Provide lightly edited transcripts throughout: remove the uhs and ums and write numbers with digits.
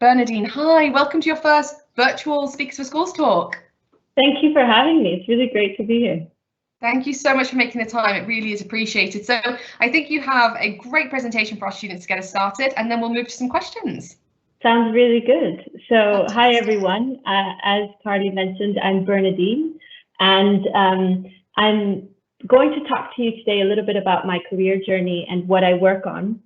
Bernadine, hi, welcome to your first virtual Speakers for Schools talk. Thank you for having me. It's really great to be here. Thank you so much for making the time. It really is appreciated. So I think you have a great presentation for our students to get us started, and then we'll move to some questions. Sounds really good. So hi, everyone. As Carly mentioned, I'm Bernadine, and I'm going to talk to you today a little bit about my career journey and what I work on.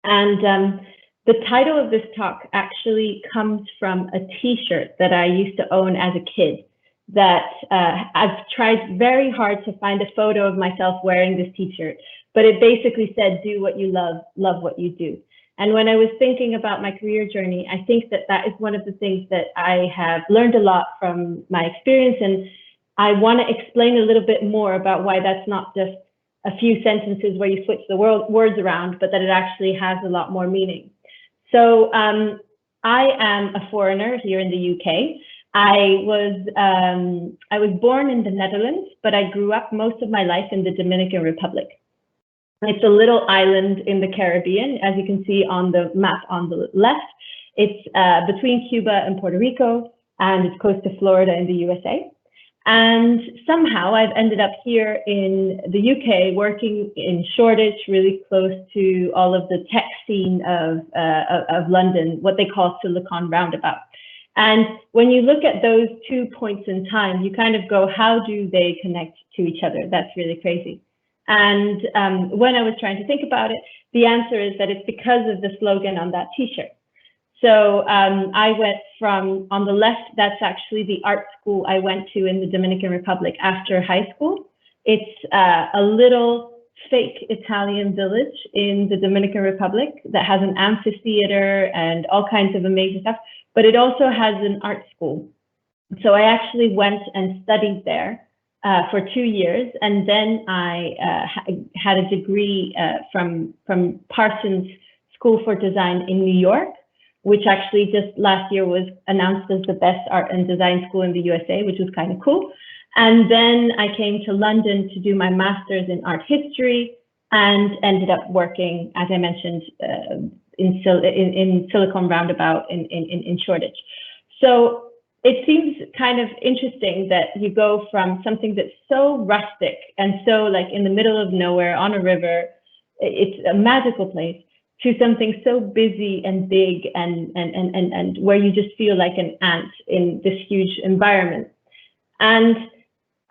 And the title of this talk actually comes from a t-shirt that I used to own as a kid that I've tried very hard to find a photo of myself wearing this t-shirt, but it basically said, do what you love, love what you do. And when I was thinking about my career journey, I think that that is one of the things that I have learned a lot from my experience. And I want to explain a little bit more about why that's not just a few sentences where you switch the words around, but that it actually has a lot more meaning. So I am a foreigner here in the UK. I was born in the Netherlands, but I grew up most of my life in the Dominican Republic. It's a little island in the Caribbean, as you can see on the map on the left. It's between Cuba and Puerto Rico, and it's close to Florida in the USA. And somehow I've ended up here in the UK working in Shoreditch, really close to all of the tech scene of London, what they call Silicon Roundabout. And when you look at those 2 points in time, you kind of go, how do they connect to each other? That's really crazy. And when I was trying to think about it, the answer is that it's because of the slogan on that t-shirt. So I went from, on the left, that's actually the art school I went to in the Dominican Republic after high school. It's a little fake Italian village in the Dominican Republic that has an amphitheater and all kinds of amazing stuff, but it also has an art school. So I actually went and studied there for 2 years, and then I had a degree from Parsons School for Design in New York, which actually just last year was announced as the best art and design school in the USA, which was kind of cool. And then I came to London to do my master's in art history and ended up working, as I mentioned, in Silicon Roundabout in Shoreditch. So it seems kind of interesting that you go from something that's so rustic and so like in the middle of nowhere on a river, it's a magical place, to something so busy and big and where you just feel like an ant in this huge environment. And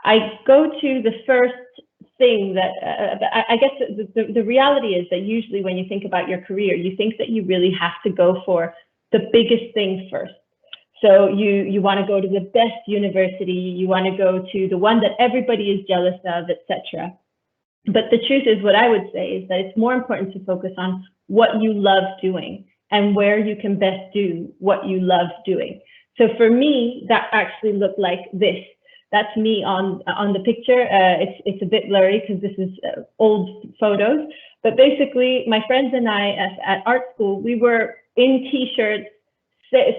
I go to the first thing that I guess the reality is that usually when you think about your career, you think that you really have to go for the biggest thing first. So you want to go to the best university, you want to go to the one that everybody is jealous of, etc. But the truth is, what I would say is that it's more important to focus on what you love doing and where you can best do what you love doing. So for me, that actually looked like this. That's me on the picture. It's a bit blurry because this is old photos. But basically, my friends and I at art school, we were in t-shirts,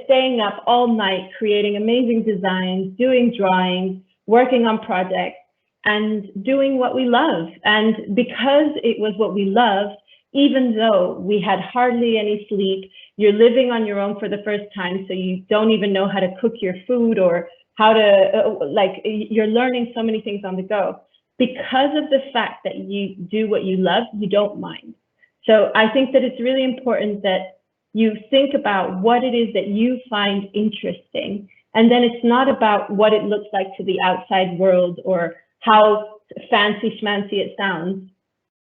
staying up all night, creating amazing designs, doing drawings, working on projects, and doing what we love. And because it was what we loved, even though we had hardly any sleep, you're living on your own for the first time, so you don't even know how to cook your food or how to, you're learning so many things on the go. Because of the fact that you do what you love, you don't mind. So I think that it's really important that you think about what it is that you find interesting. And then it's not about what it looks like to the outside world or how fancy schmancy it sounds.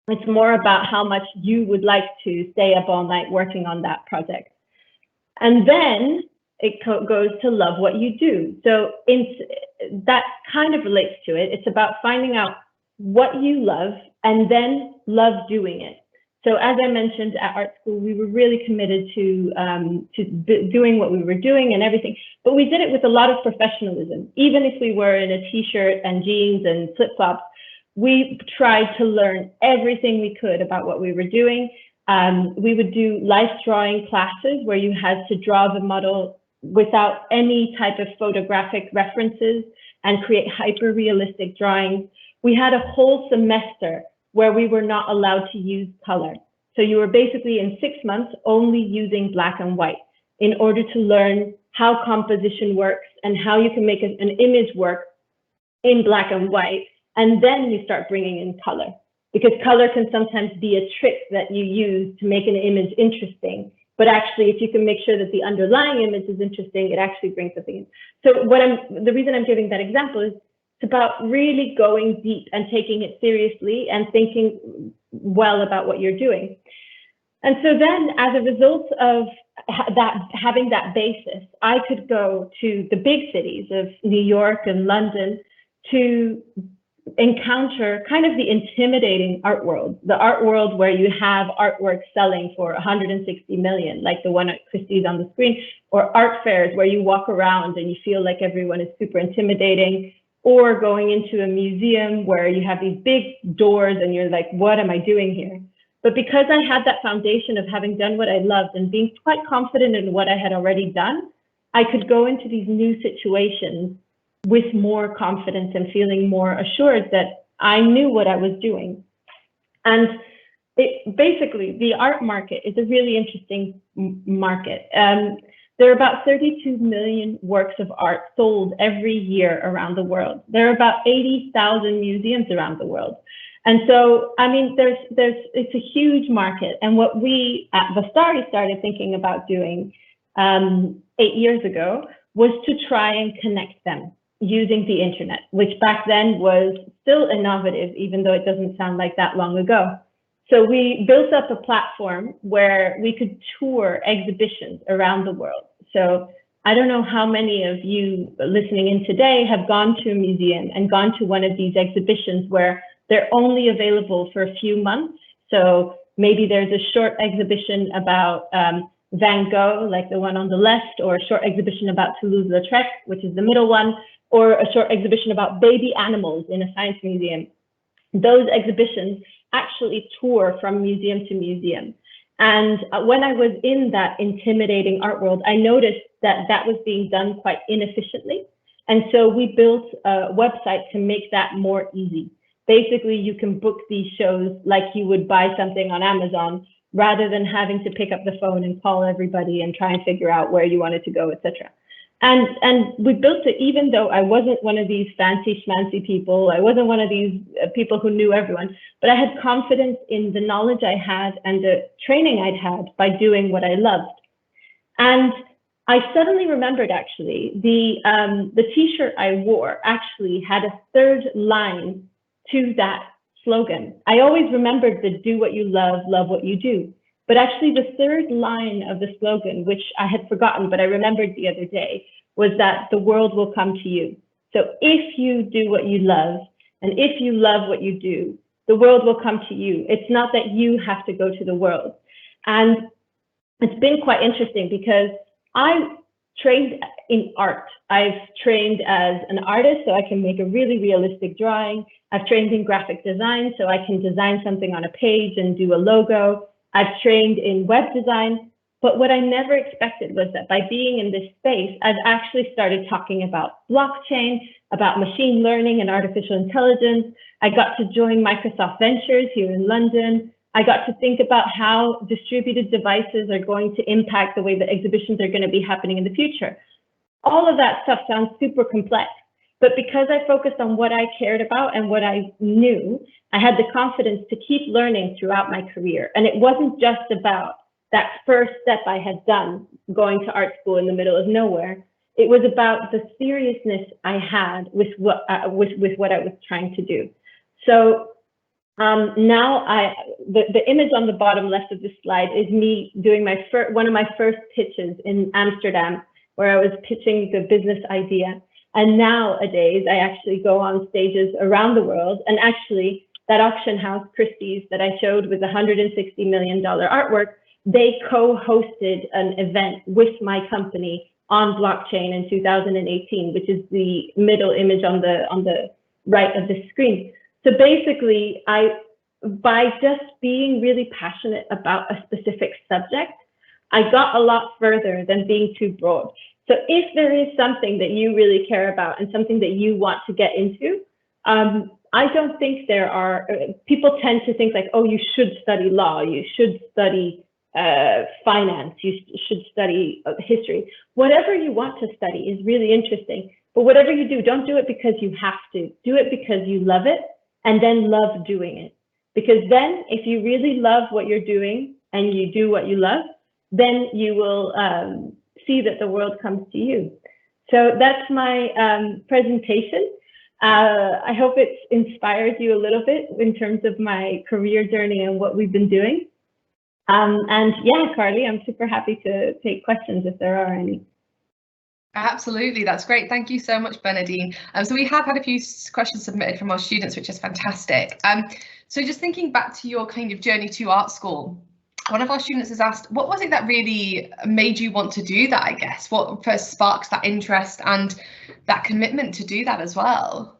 It's more about how much you would like to stay up all night working on that project. And then it goes to love what you do. So that kind of relates to it. It's about finding out what you love and then love doing it. So as I mentioned at art school, we were really committed to doing what we were doing and everything, but we did it with a lot of professionalism. Even if we were in a t-shirt and jeans and flip-flops, we tried to learn everything we could about what we were doing. We would do life drawing classes where you had to draw the model without any type of photographic references and create hyper-realistic drawings. We had a whole semester where we were not allowed to use color. So you were basically in 6 months only using black and white. in order to learn how composition works and how you can make an image work in black and white. And then you start bringing in color, because color can sometimes be a trick that you use to make an image interesting. But actually, if you can make sure that the underlying image is interesting, it actually brings something in. So the reason I'm giving that example is it's about really going deep and taking it seriously and thinking well about what you're doing. And so then, as a result of that, having that basis, I could go to the big cities of New York and London to encounter kind of the intimidating art world, the art world where you have artwork selling for 160 million, like the one at Christie's on the screen, or art fairs where you walk around and you feel like everyone is super intimidating, or going into a museum where you have these big doors and you're like, what am I doing here? But because I had that foundation of having done what I loved and being quite confident in what I had already done, I could go into these new situations with more confidence and feeling more assured that I knew what I was doing. And basically, the art market is a really interesting market. There are about 32 million works of art sold every year around the world. There are about 80,000 museums around the world. And so, I mean, it's a huge market. And what we at Vastari started thinking about doing 8 years ago was to try and connect them using the internet, which back then was still innovative, even though it doesn't sound like that long ago. So we built up a platform where we could tour exhibitions around the world. So I don't know how many of you listening in today have gone to a museum and gone to one of these exhibitions where they're only available for a few months. So maybe there's a short exhibition about Van Gogh, like the one on the left, or a short exhibition about Toulouse-Lautrec, which is the middle one, or a short exhibition about baby animals in a science museum. Those exhibitions actually tour from museum to museum. And when I was in that intimidating art world, I noticed that that was being done quite inefficiently. And so we built a website to make that more easy. Basically, you can book these shows like you would buy something on Amazon, rather than having to pick up the phone and call everybody and try and figure out where you wanted to go, etc. And we built it even though I wasn't one of these fancy schmancy people. I wasn't one of these people who knew everyone, but I had confidence in the knowledge I had and the training I'd had by doing what I loved. And I suddenly remembered, actually, the t-shirt I wore actually had a third line to that slogan. I always remembered the do what you love what you do. But actually the third line of the slogan, which I had forgotten, but I remembered the other day, was that the world will come to you. So if you do what you love, and if you love what you do, the world will come to you. It's not that you have to go to the world. And it's been quite interesting because I trained in art. I've trained as an artist, so I can make a really realistic drawing. I've trained in graphic design, so I can design something on a page and do a logo. I've trained in web design, but what I never expected was that by being in this space, I've actually started talking about blockchain, about machine learning and artificial intelligence. I got to join Microsoft Ventures here in London. I got to think about how distributed devices are going to impact the way that exhibitions are going to be happening in the future. All of that stuff sounds super complex, but because I focused on what I cared about and what I knew, I had the confidence to keep learning throughout my career. And it wasn't just about that first step I had done, going to art school in the middle of nowhere. It was about the seriousness I had with what I was trying to do. So now the image on the bottom left of this slide is me doing one of my first pitches in Amsterdam, where I was pitching the business idea. And nowadays, I actually go on stages around the world. And actually, that auction house, Christie's, that I showed with the $160 million artwork, they co-hosted an event with my company on blockchain in 2018, which is the middle image on the right of the screen. So basically, by just being really passionate about a specific subject, I got a lot further than being too broad. So if there is something that you really care about and something that you want to get into, I don't think there are, people tend to think like, oh, you should study law, you should study finance, you should study history. Whatever you want to study is really interesting. But whatever you do, don't do it because you have to. Do it because you love it, and then love doing it. Because then if you really love what you're doing and you do what you love, then you will see that the world comes to you. So that's my presentation. I hope it's inspired you a little bit in terms of my career journey and what we've been doing. And yeah, Carly, I'm super happy to take questions if there are any. Absolutely, that's great. Thank you so much, Bernadine. So we have had a few questions submitted from our students, which is fantastic. So just thinking back to your kind of journey to art school, one of our students has asked, what was it that really made you want to do that, I guess? What first sparked that interest and that commitment to do that as well?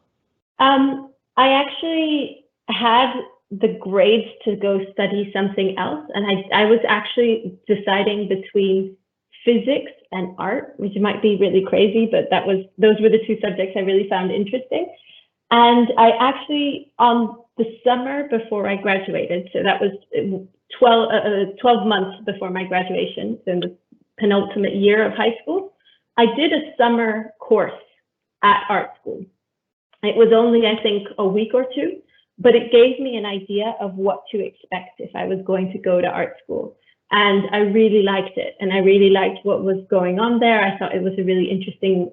I actually had the grades to go study something else, and I was actually deciding between physics and art, which might be really crazy, but those were the two subjects I really found interesting. And I actually, on the summer before I graduated, so that was 12 months before my graduation, so in the penultimate year of high school, I did a summer course at art school. It was only, I think, a week or two, but it gave me an idea of what to expect if I was going to go to art school. And I really liked it, and I really liked what was going on there. I thought it was a really interesting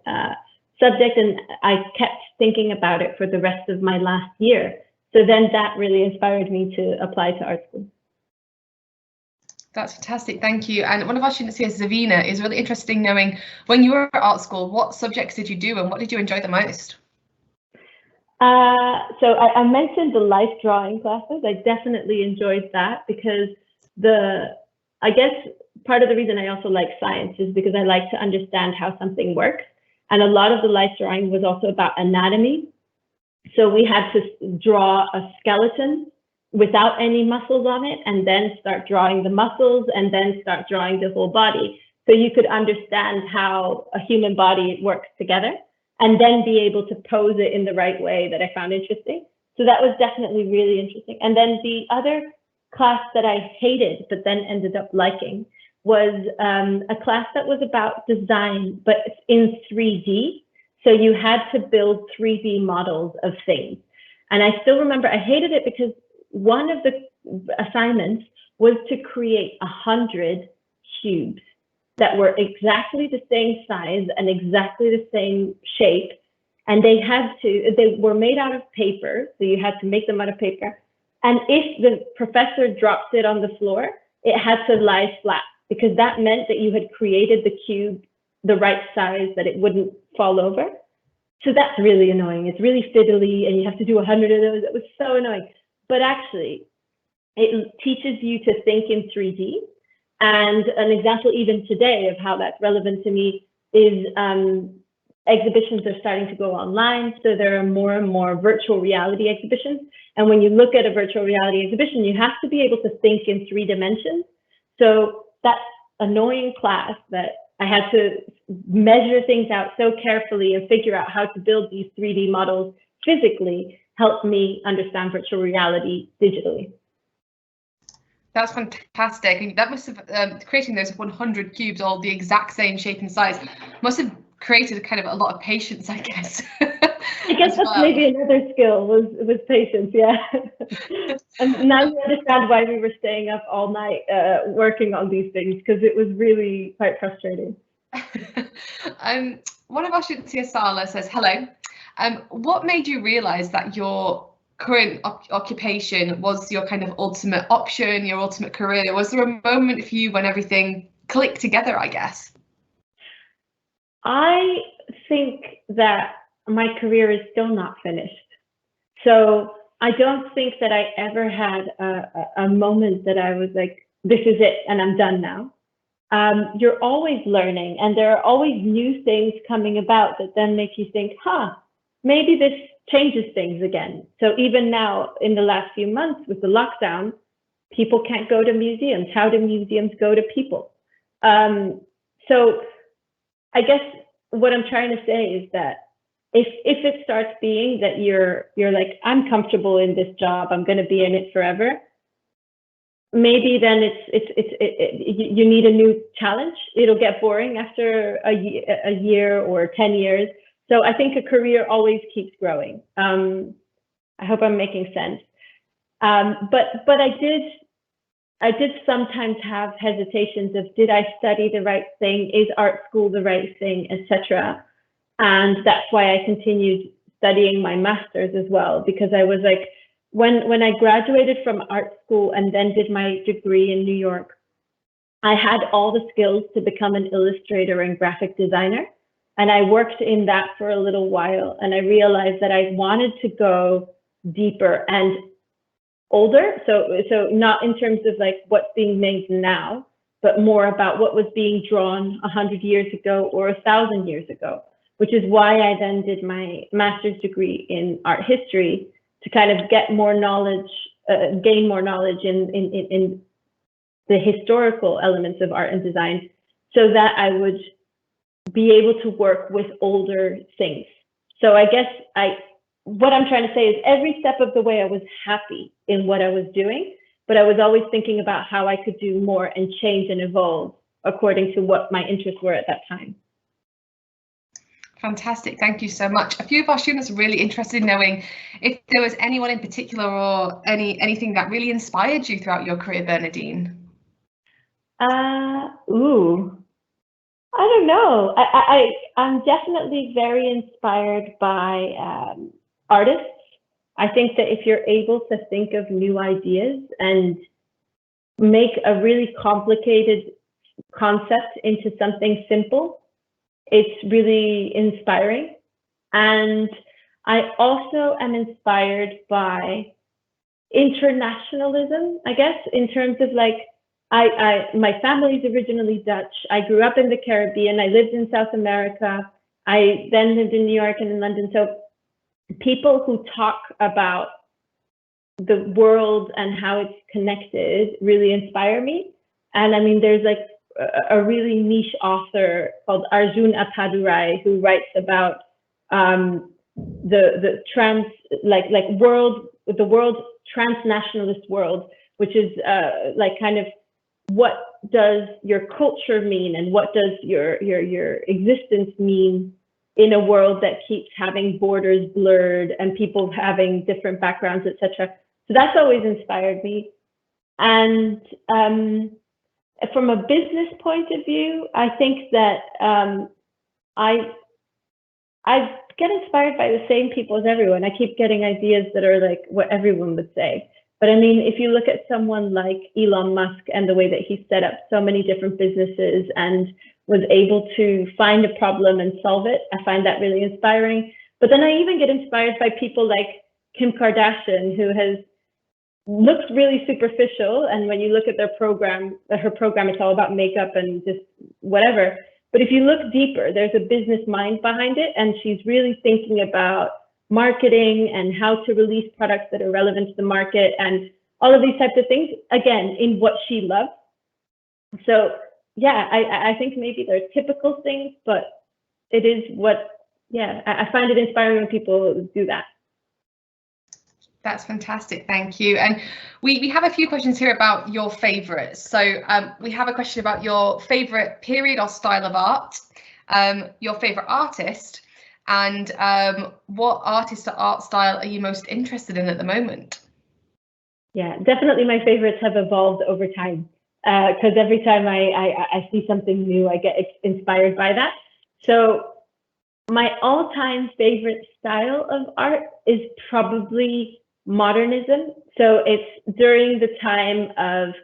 subject, and I kept thinking about it for the rest of my last year. So then that really inspired me to apply to art school. That's fantastic, thank you. And one of our students here, Zavina, is really interested in knowing, when you were at art school, what subjects did you do and what did you enjoy the most? So I mentioned the life drawing classes. I definitely enjoyed that because I guess part of the reason I also like science is because I like to understand how something works. And a lot of the life drawing was also about anatomy. So we had to draw a skeleton without any muscles on it, and then start drawing the muscles, and then start drawing the whole body. So you could understand how a human body works together, and then be able to pose it in the right way that I found interesting. So that was definitely really interesting. And then the other class that I hated, but then ended up liking, was a class that was about design, but in 3D. So you had to build 3D models of things. And I still remember I hated it because one of the assignments was to create 100 cubes that were exactly the same size and exactly the same shape. And they were made out of paper. So you had to make them out of paper. And if the professor dropped it on the floor, it had to lie flat, because that meant that you had created the cube the right size, that it wouldn't fall over. So that's really annoying. It's really fiddly, and you have to do 100 of those. It was so annoying. But actually, it teaches you to think in 3D. And an example even today of how that's relevant to me is exhibitions are starting to go online. So there are more and more virtual reality exhibitions. And when you look at a virtual reality exhibition, you have to be able to think in 3 dimensions. So that annoying class that I had to measure things out so carefully and figure out how to build these 3D models physically helped me understand virtual reality digitally. That's fantastic. And that must have, creating those 100 cubes, all the exact same shape and size, must have created kind of a lot of patience, I guess. I guess that's maybe another skill, was patience, yeah. And now you understand why we were staying up all night working on these things, because it was really quite frustrating. One of our students here, Sala, says, hello. What made you realise that your current occupation was your kind of ultimate option, your ultimate career? Was there a moment for you when everything clicked together, I guess? I think that my career is still not finished. So I don't think that I ever had a moment that I was like, this is it and I'm done now. You're always learning, and there are always new things coming about that then make you think, maybe this changes things again. So even now, in the last few months with the lockdown, people can't go to museums. How do museums go to people? So I guess what I'm trying to say is that if it starts being that you're like, I'm comfortable in this job, I'm going to be in it forever, maybe then you need a new challenge. It'll get boring after a year or 10 years. So I think a career always keeps growing. I hope I'm making sense. But I did sometimes have hesitations of, did I study the right thing? Is art school the right thing, etc. And that's why I continued studying my master's as well, because I was like, when I graduated from art school and then did my degree in New York, I had all the skills to become an illustrator and graphic designer. And I worked in that for a little while, and I realized that I wanted to go deeper and older. So not in terms of like what's being made now, but more about what was being drawn 100 years ago or 1,000 years ago, which is why I then did my master's degree in art history, to kind of get more knowledge, gain more knowledge in the historical elements of art and design, so that I would be able to work with older things. So I guess what I'm trying to say is, every step of the way I was happy in what I was doing, but I was always thinking about how I could do more and change and evolve according to what my interests were at that time. Fantastic, thank you so much. A few of our students are really interested in knowing if there was anyone in particular or anything that really inspired you throughout your career, Bernadine. I don't know. I'm definitely very inspired by artists. I think that if you're able to think of new ideas and make a really complicated concept into something simple, it's really inspiring. And I also am inspired by internationalism, I guess, in terms of like, my family's originally Dutch. I grew up in the Caribbean. I lived in South America. I then lived in New York and in London. So people who talk about the world and how it's connected really inspire me. And I mean, there's like a really niche author called Arjun Appadurai who writes about the world transnationalist world, which is like kind of, what does your culture mean and what does your existence mean in a world that keeps having borders blurred and people having different backgrounds, etc. So that's always inspired me. And from a business point of view, I think that I get inspired by the same people as everyone. I keep getting ideas that are like what everyone would say. But I mean, if you look at someone like Elon Musk and the way that he set up so many different businesses and was able to find a problem and solve it, I find that really inspiring. But then I even get inspired by people like Kim Kardashian, who looks really superficial. And when you look at her program, it's all about makeup and just whatever. But if you look deeper, there's a business mind behind it. And she's really thinking about marketing and how to release products that are relevant to the market and all of these types of things, again, in what she loves. So yeah, I think maybe they're typical things, but it is I find it inspiring when people do that. That's fantastic, thank you. And we have a few questions here about your favorites. So we have a question about your favorite period or style of art, your favorite artist, and what artist or art style are you most interested in at the moment? Yeah, definitely my favorites have evolved over time, because every time I see something new, I get inspired by that. So my all-time favorite style of art is probably modernism. So it's during the time of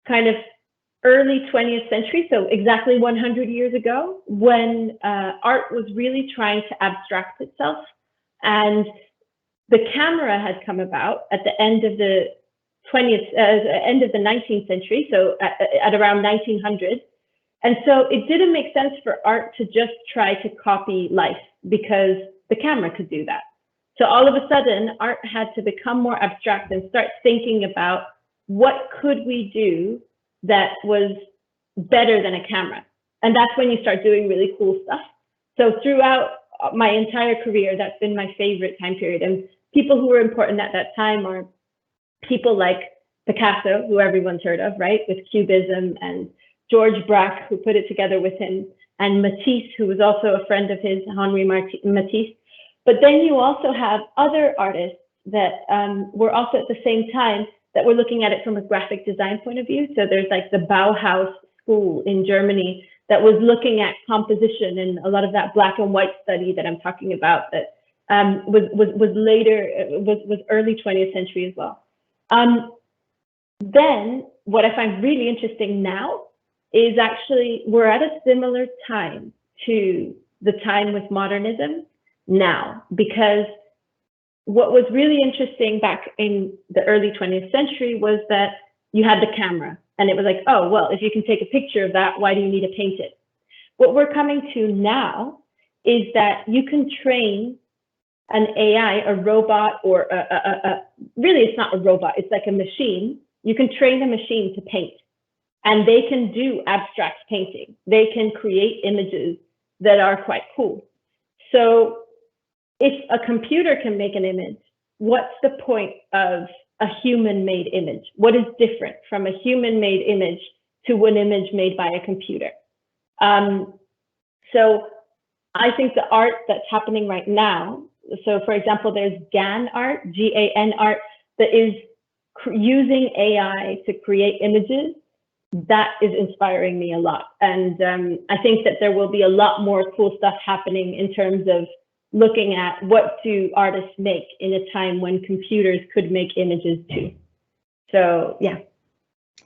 kind of early 20th century, so exactly 100 years ago, when art was really trying to abstract itself. And the camera had come about at the end of the 19th century, so at around 1900. And so it didn't make sense for art to just try to copy life because the camera could do that. So all of a sudden, art had to become more abstract and start thinking about what could we do that was better than a camera. And that's when you start doing really cool stuff. So throughout my entire career, that's been my favorite time period. And people who were important at that time are people like Picasso, who everyone's heard of, right, with Cubism, and George Braque, who put it together with him, and Matisse, who was also a friend of his, Henri Matisse. But then you also have other artists that were also at the same time that were looking at it from a graphic design point of view. So there's like the Bauhaus school in Germany that was looking at composition and a lot of that black and white study that I'm talking about that was early 20th century as well. Then what I find really interesting now is actually we're at a similar time to the time with modernism now, because what was really interesting back in the early 20th century was that you had the camera, and it was like, oh, well, if you can take a picture of that, why do you need to paint it? What we're coming to now is that you can train an AI, a robot, or really it's not a robot, it's like a machine. You can train a machine to paint, and they can do abstract painting. They can create images that are quite cool. So if a computer can make an image, what's the point of a human-made image? What is different from a human-made image to an image made by a computer? So I think the art that's happening right now, so for example, there's GAN art, G-A-N art, that is using AI to create images. That is inspiring me a lot. And I think that there will be a lot more cool stuff happening in terms of looking at what do artists make in a time when computers could make images too. So yeah.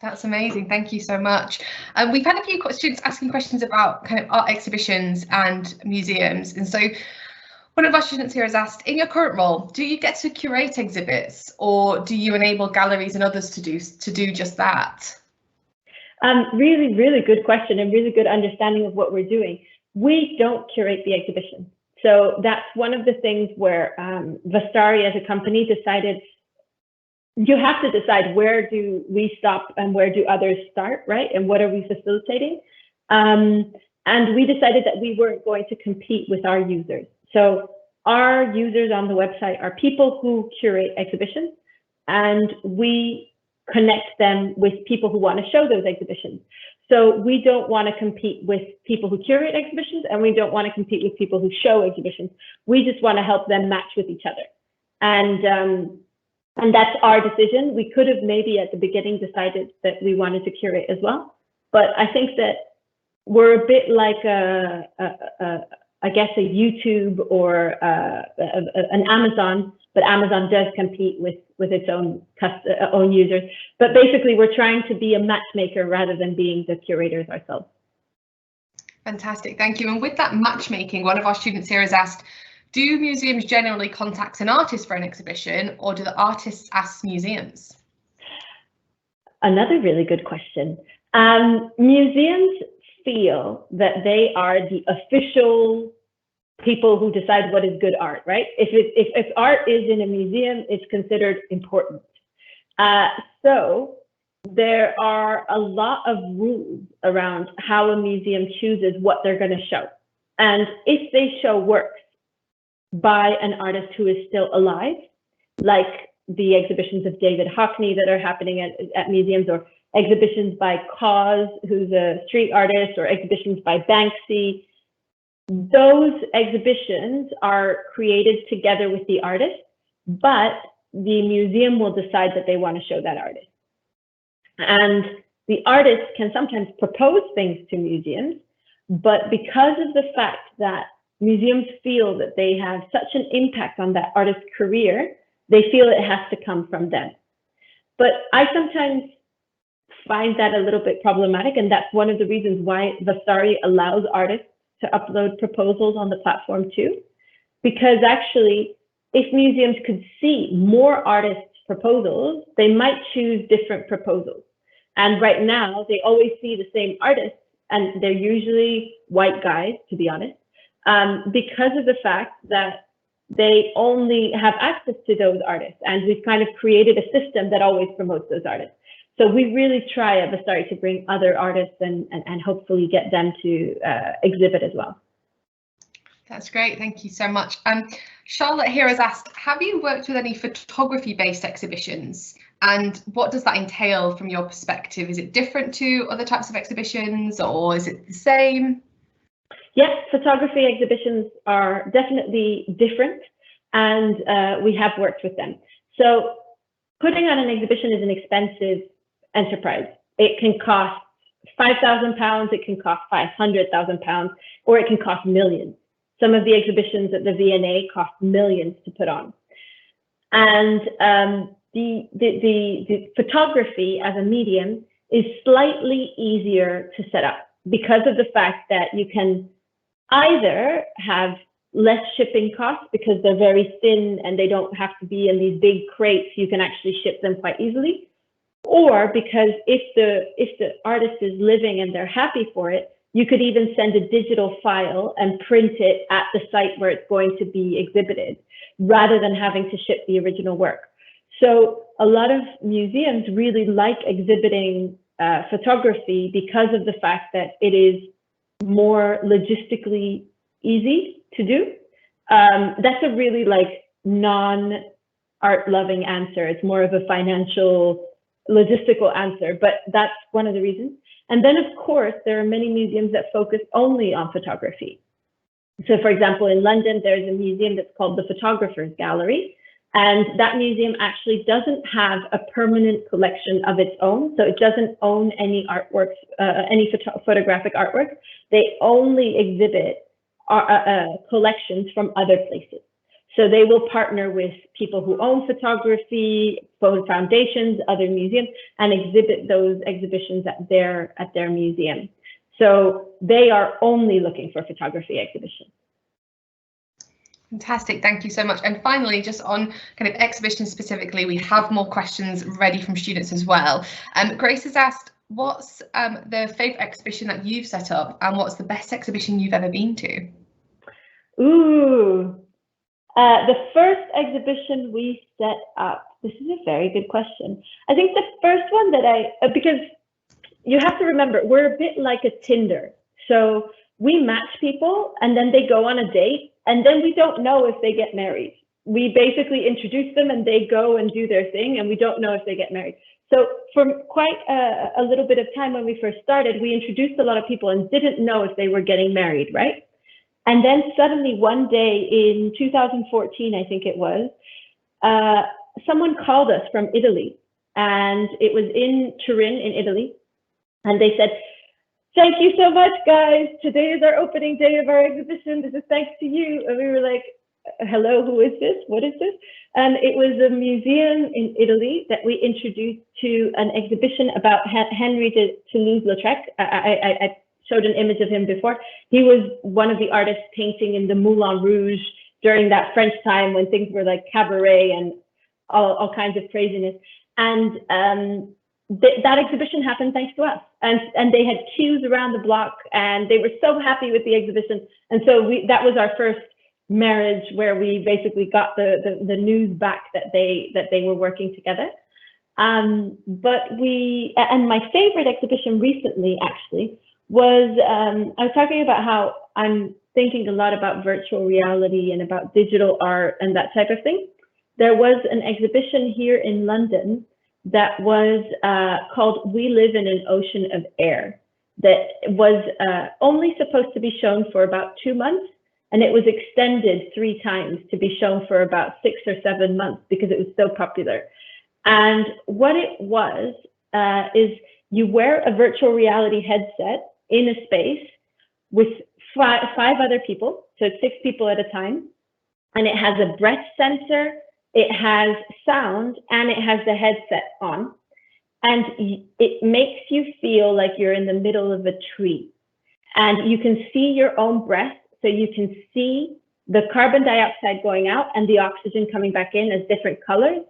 That's amazing. Thank you so much. We've had a few students asking questions about kind of art exhibitions and museums. And so one of our students here has asked, in your current role, do you get to curate exhibits, or do you enable galleries and others to do just that? Really, really good question, and really good understanding of what we're doing. We don't curate the exhibition. So that's one of the things where Vastari as a company decided, you have to decide where do we stop and where do others start, right? And what are we facilitating? And we decided that we weren't going to compete with our users. So our users on the website are people who curate exhibitions, and we connect them with people who want to show those exhibitions. So we don't want to compete with people who curate exhibitions, and we don't want to compete with people who show exhibitions. We just want to help them match with each other. And that's our decision. We could have maybe at the beginning decided that we wanted to curate as well. But I think that we're a bit like I guess a YouTube or an Amazon, but Amazon does compete with its own users. But basically, we're trying to be a matchmaker rather than being the curators ourselves. Fantastic, thank you. And with that matchmaking, one of our students here has asked, do museums generally contact an artist for an exhibition, or do the artists ask museums? Another really good question. Museums feel that they are the official people who decide what is good art, right? If art is in a museum, it's considered important. So there are a lot of rules around how a museum chooses what they're going to show. And if they show works by an artist who is still alive, like the exhibitions of David Hockney that are happening at museums, or exhibitions by Cause, who's a street artist, or exhibitions by Banksy, those exhibitions are created together with the artist, but the museum will decide that they want to show that artist. And the artist can sometimes propose things to museums, but because of the fact that museums feel that they have such an impact on that artist's career, they feel it has to come from them. But I sometimes find that a little bit problematic, and that's one of the reasons why Vastari allows artists to upload proposals on the platform too, because actually, if museums could see more artists' proposals, they might choose different proposals. And right now, they always see the same artists, and they're usually white guys, to be honest, because of the fact that they only have access to those artists. And we've kind of created a system that always promotes those artists. So we really try at Vastari to bring other artists and hopefully get them to exhibit as well. That's great, thank you so much. Charlotte here has asked, have you worked with any photography-based exhibitions? And what does that entail from your perspective? Is it different to other types of exhibitions, or is it the same? Yes, photography exhibitions are definitely different, and we have worked with them. So putting on an exhibition is an expensive enterprise. It can cost £5,000, it can cost £500,000, or it can cost millions. Some of the exhibitions at the V&A cost millions to put on. And the photography as a medium is slightly easier to set up because of the fact that you can either have less shipping costs because they're very thin and they don't have to be in these big crates, you can actually ship them quite easily. Or because if the artist is living and they're happy for it, you could even send a digital file and print it at the site where it's going to be exhibited, rather than having to ship the original work. So a lot of museums really like exhibiting photography because of the fact that it is more logistically easy to do. That's a really like non-art loving answer. It's more of a financial, logistical answer, but that's one of the reasons. And then of course, there are many museums that focus only on photography. So for example, in London, there's a museum that's called the Photographer's Gallery. And that museum actually doesn't have a permanent collection of its own. So it doesn't own any artworks, any photographic artwork. They only exhibit collections from other places. So they will partner with people who own photography, foundations, other museums, and exhibit those exhibitions at their museum. So they are only looking for photography exhibitions. Fantastic, thank you so much. And finally, just on kind of exhibitions specifically, we have more questions ready from students as well. Grace has asked, what's the favourite exhibition that you've set up, and what's the best exhibition you've ever been to? Ooh, the first exhibition we set up, this is a very good question. I think the first one that because you have to remember, we're a bit like a Tinder. So we match people and then they go on a date, and then we don't know if they get married. We basically introduce them and they go and do their thing, and we don't know if they get married. So for quite a little bit of time when we first started, we introduced a lot of people and didn't know if they were getting married, right? And then suddenly one day in 2014, I think it was, someone called us from Italy, and it was in Turin in Italy. And they said, "Thank you so much, guys. Today is our opening day of our exhibition. This is thanks to you." And we were like, "Hello, who is this? What is this?" And it was a museum in Italy that we introduced to an exhibition about Henry de Toulouse-Lautrec. I showed an image of him before. He was one of the artists painting in the Moulin Rouge during that French time when things were like cabaret and all kinds of craziness. And that exhibition happened thanks to us. And they had queues around the block, and they were so happy with the exhibition. And so that was our first marriage, where we basically got the news back that they were working together. And my favorite exhibition recently actually was, I was talking about how I'm thinking a lot about virtual reality and about digital art and that type of thing. There was an exhibition here in London that was called "We Live in an Ocean of Air," that was only supposed to be shown for about 2 months, and it was extended 3 times to be shown for about 6 or 7 months because it was so popular. And what it was is you wear a virtual reality headset in a space with five other people, so it's 6 people at a time, and it has a breath sensor, it has sound, and it has the headset on, and it makes you feel like you're in the middle of a tree, and you can see your own breath, so you can see the carbon dioxide going out and the oxygen coming back in as different colors,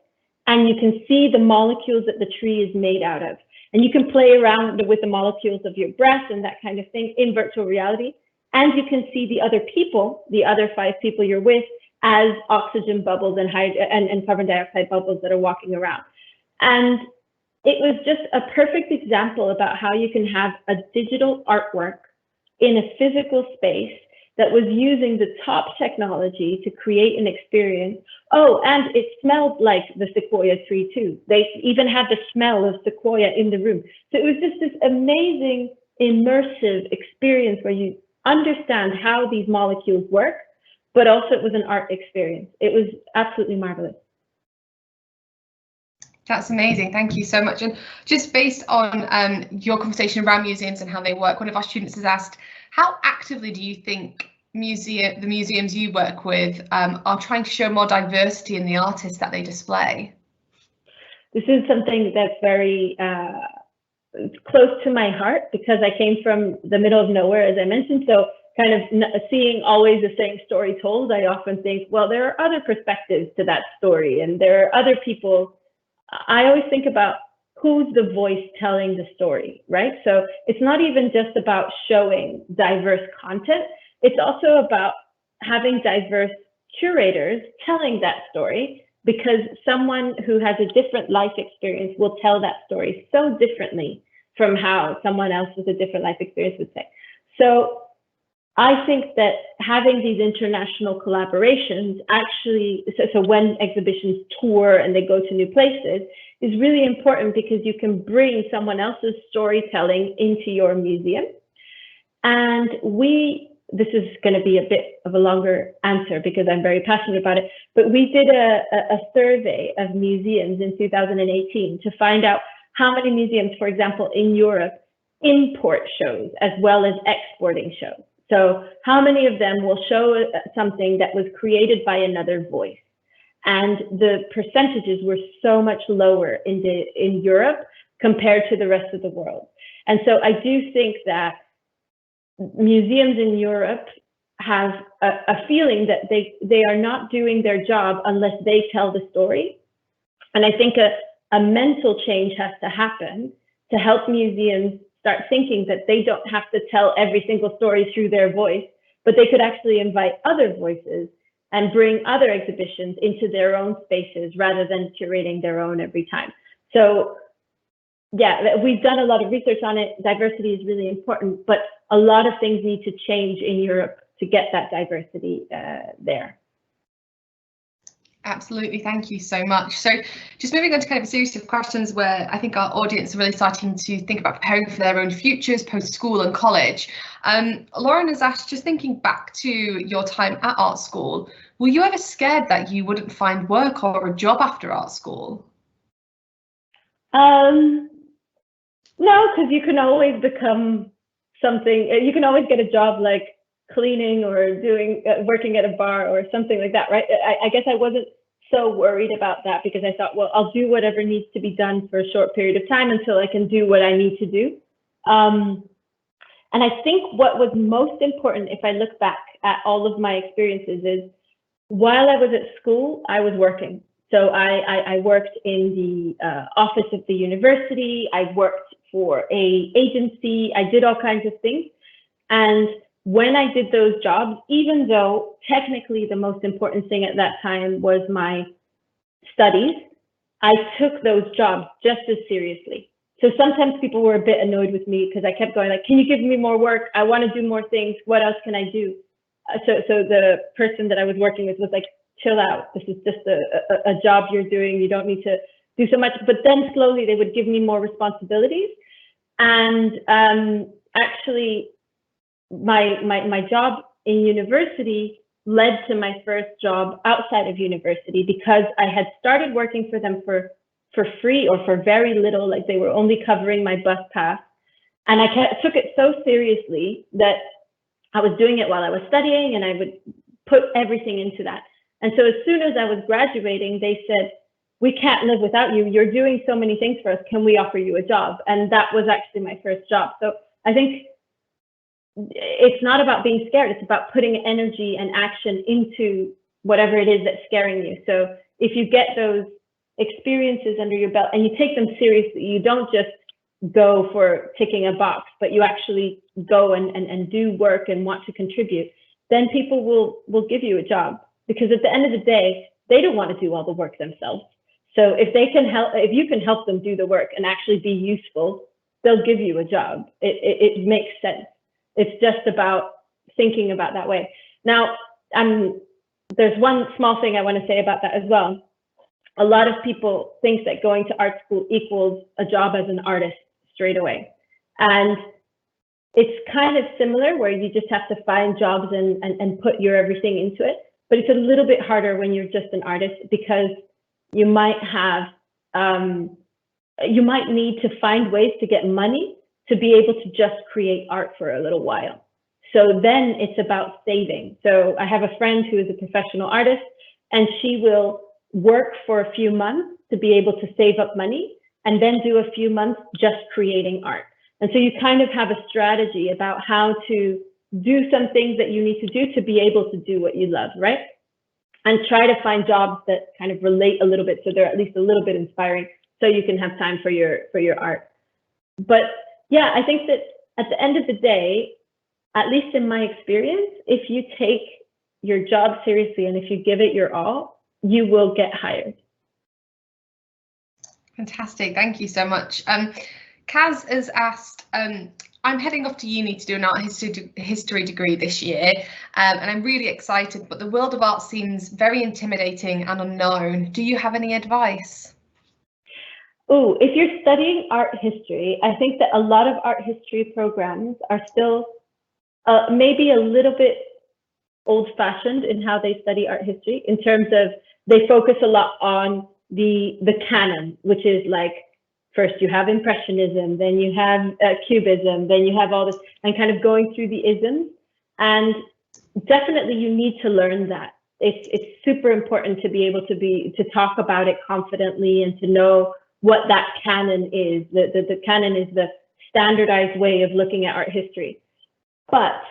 and you can see the molecules that the tree is made out of. And you can play around with the molecules of your breath and that kind of thing in virtual reality. And you can see the other people, the other 5 people you're with, as oxygen bubbles and carbon dioxide bubbles that are walking around. And it was just a perfect example about how you can have a digital artwork in a physical space that was using the top technology to create an experience. Oh, and it smelled like the Sequoia tree too. They even had the smell of Sequoia in the room. So it was just this amazing immersive experience where you understand how these molecules work, but also it was an art experience. It was absolutely marvelous. That's amazing. Thank you so much. And just based on your conversation around museums and how they work, one of our students has asked, how actively do you think the museums you work with are trying to show more diversity in the artists that they display? This is something that's very close to my heart because I came from the middle of nowhere, as I mentioned. So kind of seeing always the same story told, I often think, well, there are other perspectives to that story and there are other people. I always think about who's the voice telling the story, right? So it's not even just about showing diverse content. It's also about having diverse curators telling that story, because someone who has a different life experience will tell that story so differently from how someone else with a different life experience would say. So I think that having these international collaborations actually, so when exhibitions tour and they go to new places, is really important because you can bring someone else's storytelling into your museum. And this is going to be a bit of a longer answer because I'm very passionate about it, but we did a survey of museums in 2018 to find out how many museums, for example, in Europe, import shows as well as exporting shows. So how many of them will show something that was created by another voice? And the percentages were so much lower in Europe compared to the rest of the world. And so I do think that museums in Europe have a feeling that they are not doing their job unless they tell the story. And I think a mental change has to happen to help museums start thinking that they don't have to tell every single story through their voice, but they could actually invite other voices and bring other exhibitions into their own spaces rather than curating their own every time. So yeah, we've done a lot of research on it. Diversity is really important, but a lot of things need to change in Europe to get that diversity there. Absolutely, thank you so much. So just moving on to kind of a series of questions where I think our audience are really starting to think about preparing for their own futures post-school and college. Lauren has asked, just thinking back to your time at art school, were you ever scared that you wouldn't find work or a job after art school? No, because you can always become something. You can always get a job like cleaning or doing working at a bar or something like that, right? I guess I wasn't so worried about that because I thought, well, I'll do whatever needs to be done for a short period of time until I can do what I need to do. And I think what was most important, if I look back at all of my experiences, is while I was at school, I was working. So I worked in the office of the university. I worked for an agency. I did all kinds of things. And when I did those jobs, even though technically the most important thing at that time was my studies, I took those jobs just as seriously. So sometimes people were a bit annoyed with me because I kept going like, can you give me more work? I want to do more things. What else can I do? So the person that I was working with was like, chill out. This is just a job you're doing. You don't need to do so much. But then slowly they would give me more responsibilities. And actually, my job in university led to my first job outside of university because I had started working for them for free or for very little, like they were only covering my bus pass. And I took it so seriously that I was doing it while I was studying and I would put everything into that. And so as soon as I was graduating, they said, we can't live without you. You're doing so many things for us. Can we offer you a job? And that was actually my first job. So I think it's not about being scared. It's about putting energy and action into whatever it is that's scaring you. So if you get those experiences under your belt and you take them seriously, you don't just go for ticking a box, but you actually go and do work and want to contribute, then people will give you a job. Because at the end of the day, they don't want to do all the work themselves. So if you can help them do the work and actually be useful, they'll give you a job. It makes sense. It's just about thinking about that way. Now, there's one small thing I want to say about that as well. A lot of people think that going to art school equals a job as an artist straight away. And it's kind of similar, where you just have to find jobs and put your everything into it. But it's a little bit harder when you're just an artist, because you might have, you might need to find ways to get money to be able to just create art for a little while. So then it's about saving. So I have a friend who is a professional artist, and she will work for a few months to be able to save up money, and then do a few months just creating art. And so you kind of have a strategy about how to do some things that you need to do to be able to do what you love, right? And try to find jobs that kind of relate a little bit, so they're at least a little bit inspiring, so you can have time for your art. But yeah, I think that at the end of the day, at least in my experience, if you take your job seriously and if you give it your all, you will get hired. Fantastic, thank you so much. Kaz has asked, I'm heading off to uni to do an art history degree this year, and I'm really excited, but the world of art seems very intimidating and unknown. Do you have any advice? Oh, if you're studying art history, I think that a lot of art history programs are still maybe a little bit old-fashioned in how they study art history, in terms of they focus a lot on the canon, which is like, first you have Impressionism, then you have Cubism, then you have all this, and kind of going through the isms. And definitely you need to learn that. It's super important to be able to talk about it confidently and to know what that canon is. The canon is the standardized way of looking at art history. But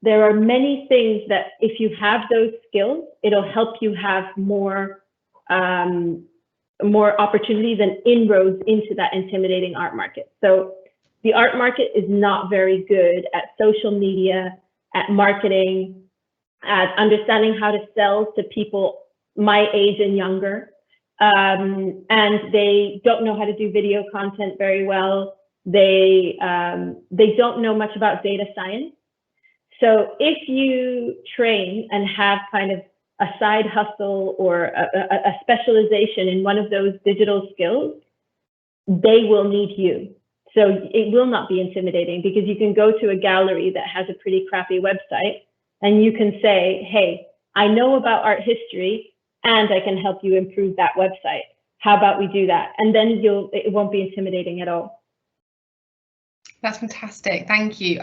there are many things that if you have those skills, it'll help you have more opportunities and inroads into that intimidating art market. So the art market is not very good at social media, at marketing, at understanding how to sell to people my age and younger. And they don't know how to do video content very well. They don't know much about data science. So if you train and have kind of a side hustle or a specialization in one of those digital skills, they will need you. So it will not be intimidating, because you can go to a gallery that has a pretty crappy website and you can say, hey, I know about art history and I can help you improve that website. How about we do that? And then it won't be intimidating at all. That's fantastic, thank you.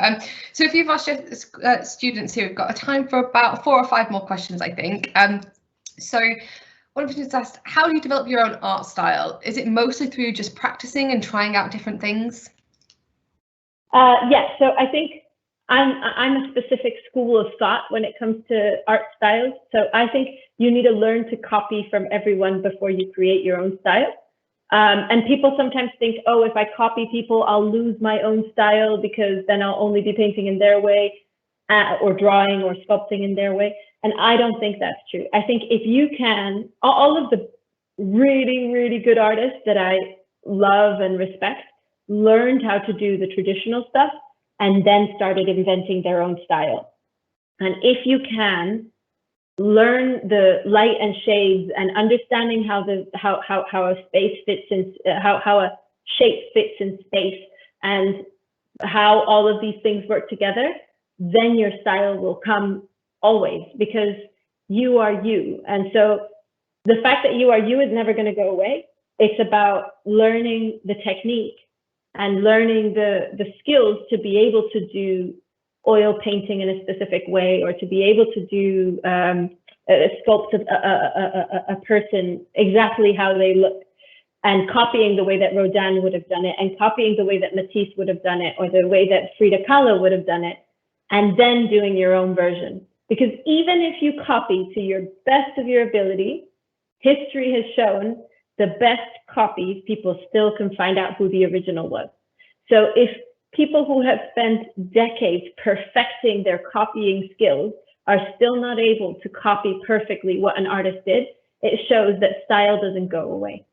So if you've asked students here, we've got a time for about 4 or 5 more questions, I think. So one of the students asked, how do you develop your own art style? Is it mostly through just practicing and trying out different things? Yeah, so I think I'm a specific school of thought when it comes to art styles. So I think you need to learn to copy from everyone before you create your own style. And people sometimes think, oh, if I copy people, I'll lose my own style, because then I'll only be painting in their way, or drawing or sculpting in their way. And I don't think that's true. I think if you can, all of the really, really good artists that I love and respect learned how to do the traditional stuff and then started inventing their own style. And if you can learn the light and shades and understanding how a space fits in, how a shape fits in space, and how all of these things work together, then your style will come always, because you are you. And so the fact that you are you is never going to go away. It's about learning the technique and learning the skills to be able to do oil painting in a specific way, or to be able to do sculpt a person exactly how they look, and copying the way that Rodin would have done it, and copying the way that Matisse would have done it, or the way that Frida Kahlo would have done it, and then doing your own version. Because even if you copy to your best of your ability, history has shown the best copies, people still can find out who the original was. So if people who have spent decades perfecting their copying skills are still not able to copy perfectly what an artist did, it shows that style doesn't go away.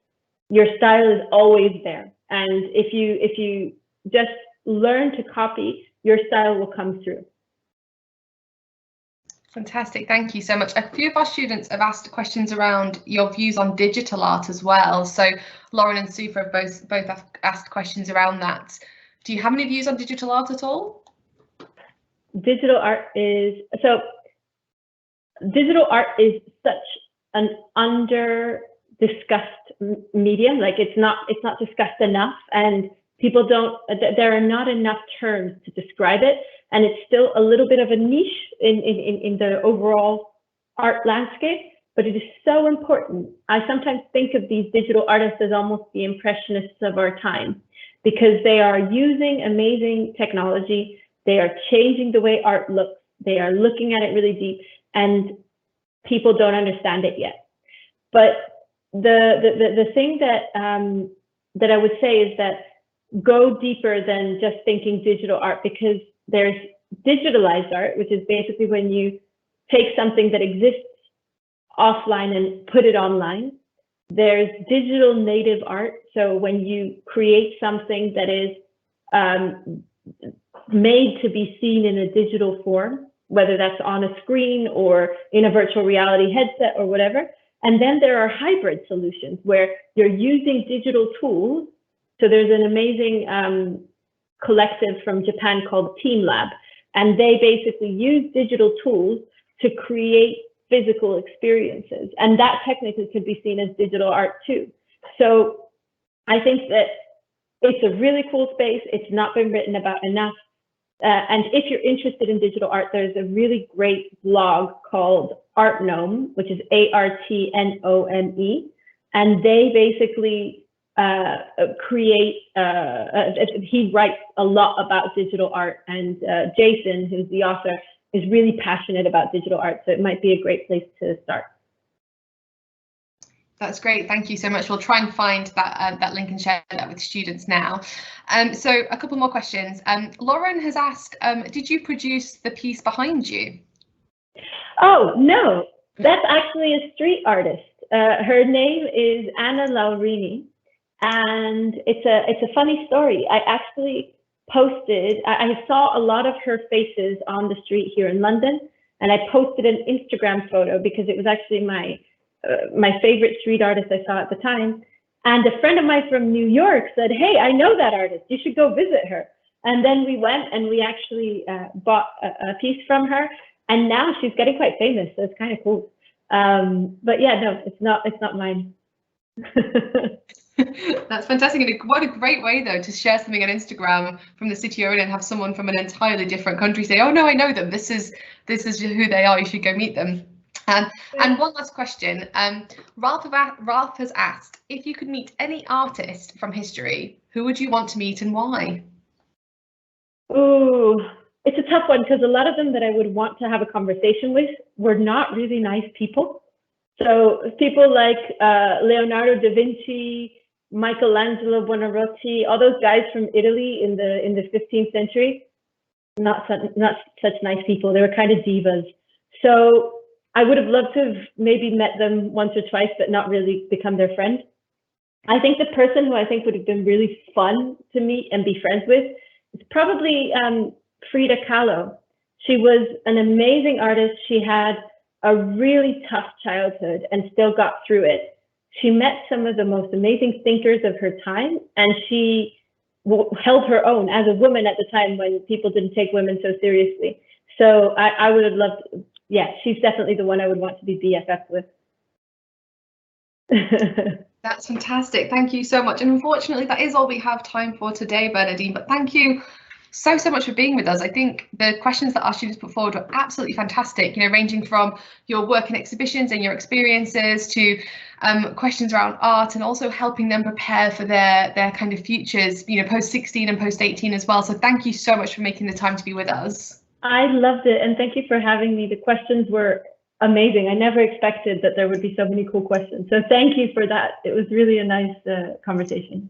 Your style is always there. And if you just learn to copy, your style will come through. Fantastic, thank you so much. A few of our students have asked questions around your views on digital art as well. So Lauren and Sue have both asked questions around that. Do you have any views on digital art at all? Digital art is such an under discussed medium. Like it's not discussed enough, and people don't, there are not enough terms to describe it, and it's still a little bit of a niche in the overall art landscape, but it is so important. I sometimes think of these digital artists as almost the impressionists of our time, because they are using amazing technology, they are changing the way art looks, they are looking at it really deep, and people don't understand it yet. But the thing that I would say is that go deeper than just thinking digital art, because there's digitalized art, which is basically when you take something that exists offline and put it online. There's digital native art, so when you create something that is made to be seen in a digital form, whether that's on a screen or in a virtual reality headset or whatever. And then there are hybrid solutions where you're using digital tools. So there's an amazing collective from Japan called Team Lab, and they basically use digital tools to create physical experiences. And that technically could be seen as digital art too. So I think that it's a really cool space. It's not been written about enough. And if you're interested in digital art, there's a really great blog called Artnome, which is ARTNOME, and they basically create, he writes a lot about digital art, and Jason, who's the author, is really passionate about digital art, so it might be a great place to start. That's great, thank you so much. We'll try and find that link and share that with students now. So a couple more questions. Lauren has asked, did you produce the piece behind you? Oh, no, that's actually a street artist. Her name is Anna Laurini, and it's a funny story. I actually posted, I saw a lot of her faces on the street here in London, and I posted an Instagram photo because it was actually my favorite street artist I saw at the time. And a friend of mine from New York said, hey, I know that artist, you should go visit her. And then we went and we actually bought a piece from her, and now she's getting quite famous, so it's kind of cool. But yeah, no, it's not mine. That's fantastic. And what a great way though to share something on Instagram from the city you're in and have someone from an entirely different country say, oh no, I know them, this is who they are, you should go meet them. And one last question. Ralph has asked, if you could meet any artist from history, who would you want to meet and why? Ooh, it's a tough one, because a lot of them that I would want to have a conversation with were not really nice people. So people like Leonardo da Vinci, Michelangelo Buonarroti, all those guys from Italy in the 15th century, not such nice people. They were kind of divas. So I would have loved to have maybe met them once or twice, but not really become their friend. I think the person who I think would have been really fun to meet and be friends with is probably Frida Kahlo. She was an amazing artist. She had a really tough childhood and still got through it. She met some of the most amazing thinkers of her time, and she held her own as a woman at the time when people didn't take women so seriously. So I would have loved, yeah, she's definitely the one I would want to be BFF with. That's fantastic. Thank you so much. And unfortunately, that is all we have time for today, Bernadine. But thank you so much for being with us. I think the questions that our students put forward were absolutely fantastic, you know, ranging from your work in exhibitions and your experiences to questions around art, and also helping them prepare for their kind of futures, you know, post 16 and post 18 as well. So thank you so much for making the time to be with us. I loved it, and thank you for having me. The questions were amazing. I never expected that there would be so many cool questions. So thank you for that. It was really a nice conversation.